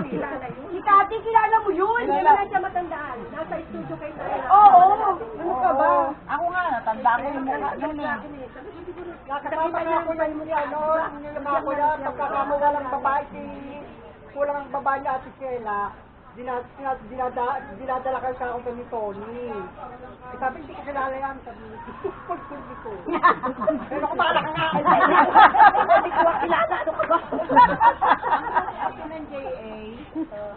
Si Kati, kilala mo yun. Hindi na siya matandaan. Nasa studio kayo tayo. Oo. Ano ka ba? Ako nga, natanda ko yung mukha nun eh. Kasama nga ako yan yung yung ako yan, pagkakamuwalang babae, kulang ang babae niya at si Sheila, dinadala kayo sa akong ni Tony. Sabi, hindi ko kilala yan, sabi niya, pagpulbi ko. Pero kung bala ka nga, hindi ko kilala, ano ka ba? Ako ng JA,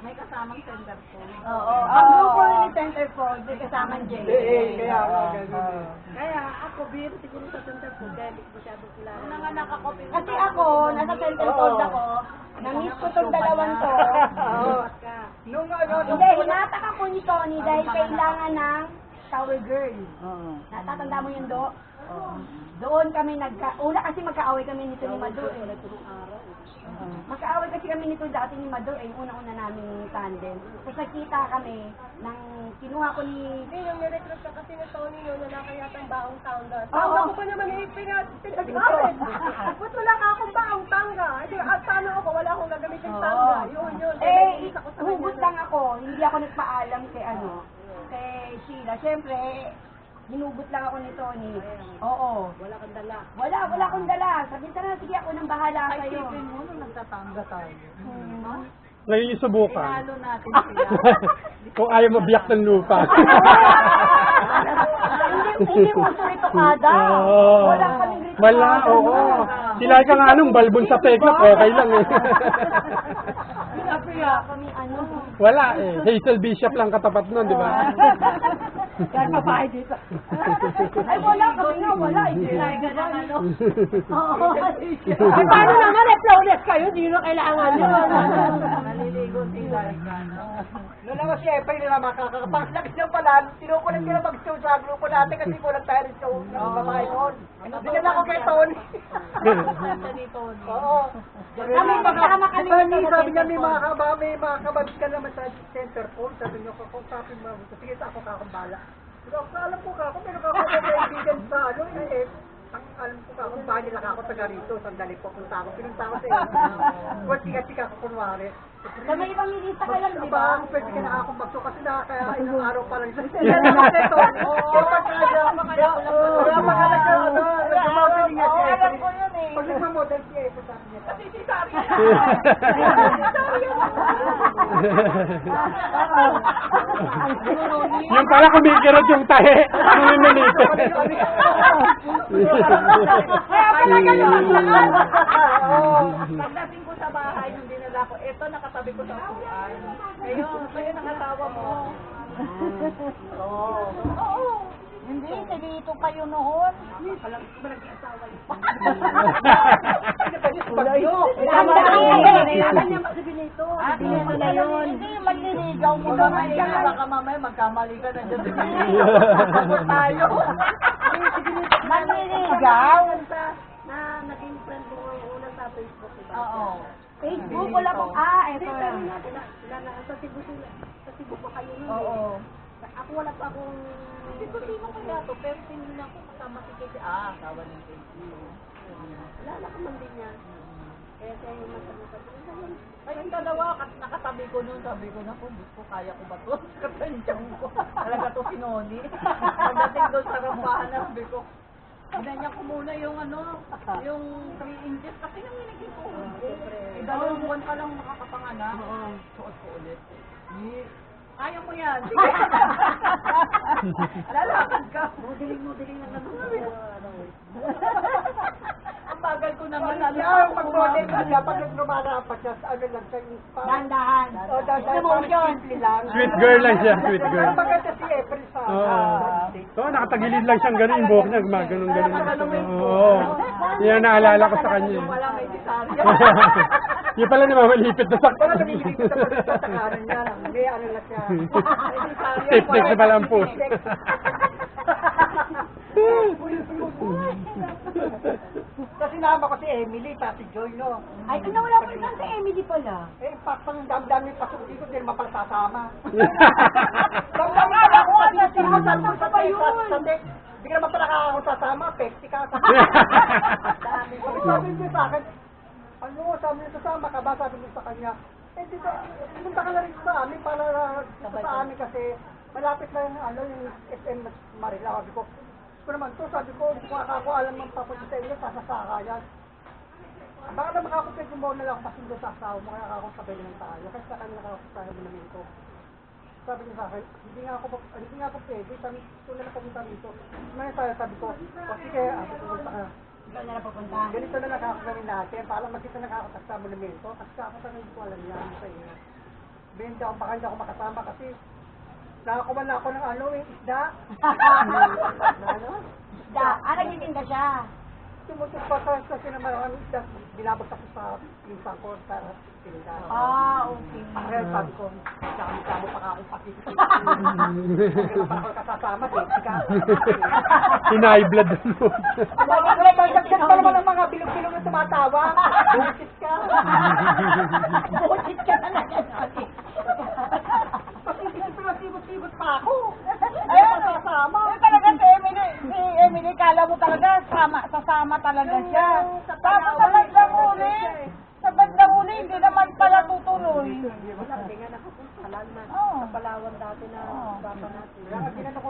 may kasamang centerfold. Oo. Ang grupo ni Centerfold, may kasamang JA. Kaya nga, ganun. Kaya ako, biro siguro sa center po. Dahil hindi ko masyadong kilala. Nanganak ako. Kasi ako, nasa Centerfold ako, na-miss ko tong dalawang to. Nung ano, Hindi, hinatak ako ni Tony dahil kailangan ng shower girl. Natatanda mo yun, Do? Doon kami una kasi magkaaway kami nito ni Mado eh. Magkaaway kasi kami nito dati ni Mado eh, una-una namin tandem. Tapos nakita kami, kinuha ko ni... Hindi, yung nirecruit ka kasi ni Tony yun, nakayatang baong tangga. Oo. Tangga ko pa naman eh, pinag-amin. Ba't wala ka akong baong tangga? At paano ako, wala akong gagamitin tangga. Yun. Eh, hugot lang ako. Hindi ako nagpaalam kay kay Sheila. Siyempre, hinugot lang ako ni Tony. Oo. Wala kang dala. Wala akong dala. Sabi na, sige ako nang bahala Ay, sa'yo. tipin mo nung nagtatangga tayo. Ngayon yung subukan. Pinalo natin sila. Kung ayaw mabiyak ng lupa. Hindi mo ito kada. Wala kaming ritual. Wala, oo. Sila ka nga anong balbon sa teklap, okay lang eh. Wala kami Wala eh. Hazel Bishop lang katapat nun, di ba? Kaya papahay dito. Ay, wala kami nga, wala. Oo. Ay, paano naman, flawless kayo, hindi nyo kailangan yun. Naliligo sila. Noon naman si Efrain nila makakapaglakas ng pala, tinukulit nila mag-show sa grupo natin kasi kulang tayo rin show ng babae noon. Dinala ko kay Tony. Oo. Kami magkakama kami. Sabi niya may mga kababis ka naman sa center phone. Sabi niyo, kung kapin mo, sige ako kakumbala. Alam ko ka, kung meron ka ako kaibigan sa alam ko ka, kung bakit nila ako taga rito, sandali po, pinunta ko sa iyo. Kung tika-tika ko kunwari. Sa may pamilista ka lang, di Ba, ba? pwede ka na ako magso kasi kaya ilang araw pa lang. Yan naman ito. Kaya pagkada, wala pa ka nag-model niya siya. Alam ko yun eh. Pag nagmamodel siya, ito sabi niya. Kasi si Sari. Yung pala kumikirot yung tahe. Ano yung nalito? Kaya pala ganun. Pagdating ko sa bahay, nung dinala ko, eto nakatabi ko sa upuan. Ngayon ang asawa mo. Oo. Hindi, dito kayo noon. Kailangan niya masabihin ito. Dito na yun. Hindi, magliligaw mo naman yan. Baka mamaya magkamali ka na dyan. Tayo. Magliligaw. Na naging friend ko ngayon una sa Facebook. Diba? Oo. Facebook, wala pong, eto. Sa Cebu sila. Sa Cebu pa kayo nun. Oo. Ako wala pa akong... Hindi ko sino kaya to, pero tingin ako kasama si Casey. Asawa ng Casey. Lala ko man din yan. Kaya kayo masabi. Kayong dalawa, nakatabi ko nun, sabi ko na po, gusto, kaya ko ba to? Katansyang ko. Talaga to si Noni. Pagdating doon sa rampahan, sabi ko, ginanyan ko muna yung yung 3 inches kasi nang hinagin ko. Dalawang buwan pa lang makakapanganak. Suot ko ulit. Ayaw mo yan. Sige. Lalakad ka. Modeling lang naman. Ang bagal ko naman. Kaya pag-model ka siya, pag nagmamarapat siya, ano lang siya, Dandahan. O, dahan simple lang. Sweet girl lang siya, sweet girl. Ang maganda si Efrain sa... Oo, nakatagilid lang siyang gano'n yung buhok niya, gumaganon lang siya. Oo. Yan naalala ko sa kanya. Wala may disarya. Yung pala namamalipit na sa Wala namimigit sa kanan niya. Hindi, ano lang siya. Stiff-neck na pala ang post. Kasi nama ko si Emily, pati Joy, no? Ay, ano wala pa isang si Emily pala. Eh, pang dami pasok dito, hindi naman pala sasama. Akala ko ano, sinasama ka pa yun. Hindi ka naman pala ako sasama, pekti ka. Sabi niyo sa akin, ano, sabi niyo sasama ka ba? Sabi niyo sa kanya, Eh, dito, pumunta ka na rin sa amin para sa amin kasi malapit lang yung, yung SM Marila. Sabi ko, naman to, sabi ko, hindi ko alam ng papunta sa inyo, sasasaka yan. Baka na makakapit yung na lang ako pasundo sa asawa mo, kaya ako sabay lang tayo. Kasi sa kanya nakakapit mo namin ito. Sabi niya sa akin, hindi nga ako pwede, sabi ko na napunta dito. Ngayon tayo, sabi ko, o sige, pumunta ka. Ikaw na lang pupunta. Ganito na nakakagawin natin, para makita nakakatas sa monumento. Kasi ako talaga hindi ko alam yan sa inyo. Hindi ako, baka hindi ako makasama kasi nakakuha na ako ng isda. Isda. Nagtitinda siya. Tumutok pa kasi naman ang isda, binabagsak ko sa pinsan ko para tinda. Okay. Kaya sabi ko, dami-dami pa ka akong pati. Kaya pa ako kasasama, safety ka. High-blood mo. Magdagdag pa naman ang mga bilog-bilog na tumatawa. Bullshit ka. Bullshit ka talaga. Pasibot-sibot pa ako. Ayun, Kasama. talaga si Emily, kala mo talaga sasama talaga siya. Tapos sa bandang huli, hindi naman pala tutuloy. Wala, hindi nga nakapunta. Oo. Sa Palawan dati na bata natin. Kaya ginano ko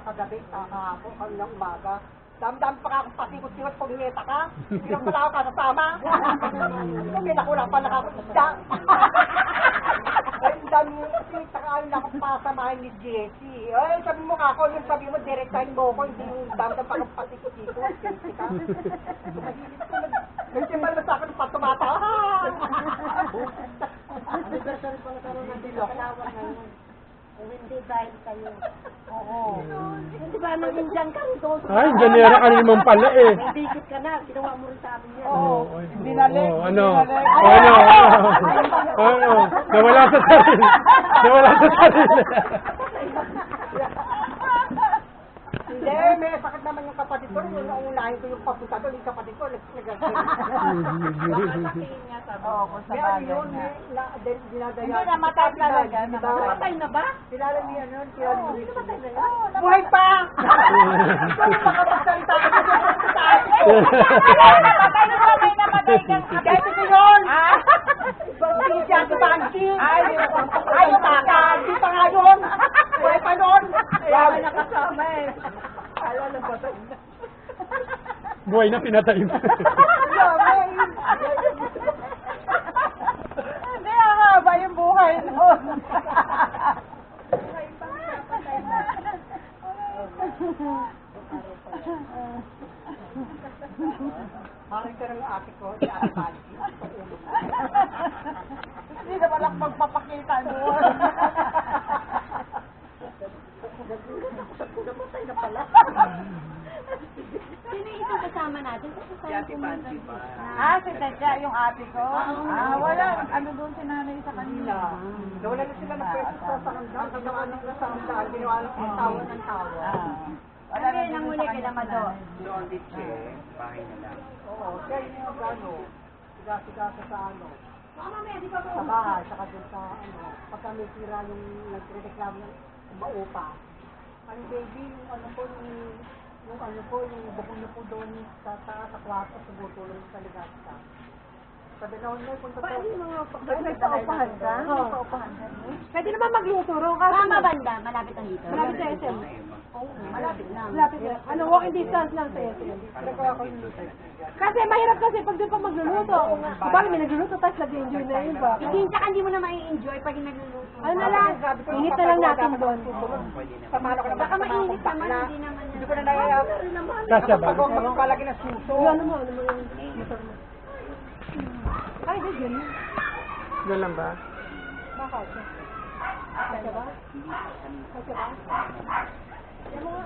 kagabi, kahapon, kanilang umaga. Dami-dami pa akong pasikot-sikot pag ngeta ka. Hindi lang pala ako kasasama. May nakula pa nakapunta. Ay, dami mo kasi sakain na akong pasamahin ni Jessie. Ay, sabi mo ka ako, yung sabi mo, direktahin mo ako, hindi yung dami-dami pa akong pasikot-sikot. Jessie ka. Kasi ba naman sa akin patumata? Anniversary pa nagkaroon ng Palawan ngayon. Kung hindi dahil kayo. Oo. Hindi ba naging dyan ka rin doon? Ay, ganera ka naman pala eh. May bigit ka na, ginawa mo rin sa amin yan. Oo. Dinalik. Ano? Nawala sa sarili. Nawala sa sarili. Hindi, may sakit naman yung kapatid ko. Yung naunahin ko yung papunta doon, yung kapatid ko, nag-gasip. Oo, kung sa May ano bagay yun, na. dinadaya. Hindi, namatay talaga. Namatay na ba? Kilala niya yun, kilala niya yun. Oo, Buhay pa! Makapagsalita ka na sa akin. namatay kang Dati ko yun! Ah? Hindi siya sa Bansi! Ay, baka! Hindi pa nga yun! Buhay pa nun! Kaya may nakasama eh. Ala, napatay na. Buhay na pinatay mo. Hindi, ang haba yung buhay nun. Maring ka ng ate ko, si Ate Bansi. Hindi na walang magpapakita doon. Namatay na pala. Sino yung isang kasama natin? Kasi tayo pumunta. Si Tadya, yung ate ko. Wala. Ano doon si nanay sa kanila? Nawala na sila ng peso sa sakandang. Ginawa nang sa sakandang. Ginawa nang tawa ng tawa. Wala Ano na yun ang huli kila Mado? Oo, kaya yun yung gano. Siga-sigasa sa ano. Sa bahay, saka dun sa ano. Pagka may tira yung nagre-reklamo ng maupa. Ang baby, yung ano po, yung ano po, yung bukong na po doon sa taas, sa kwarto, tumutulong sa ligasta. Sabi na, punta po. Paano yung mga may paupahan ka? Oo. May paupahan ka? Pwede naman magluturo ka. Tama banda, malapit lang dito. Malapit sa SM. Oo, malapit lang. Malapit lang. Ano, walking distance lang sa SM. Kasi mahirap kasi pag doon pa magluluto. Bakit may nagluluto tapos nag-enjoy na yun ba? Hindi, tsaka hindi mo na mai-enjoy pag nagluluto. Ano na lang, init na lang natin doon. Samalo ko naman. Baka mainit naman, hindi naman Hindi ko na naiyak. Kasya ba? Pag ako magpalagi ng suso. Ano mo yung motor mo? Ay, di yun. Yan lang ba? Bakit? Kasi ba? Kasi ba? Yan mo nga.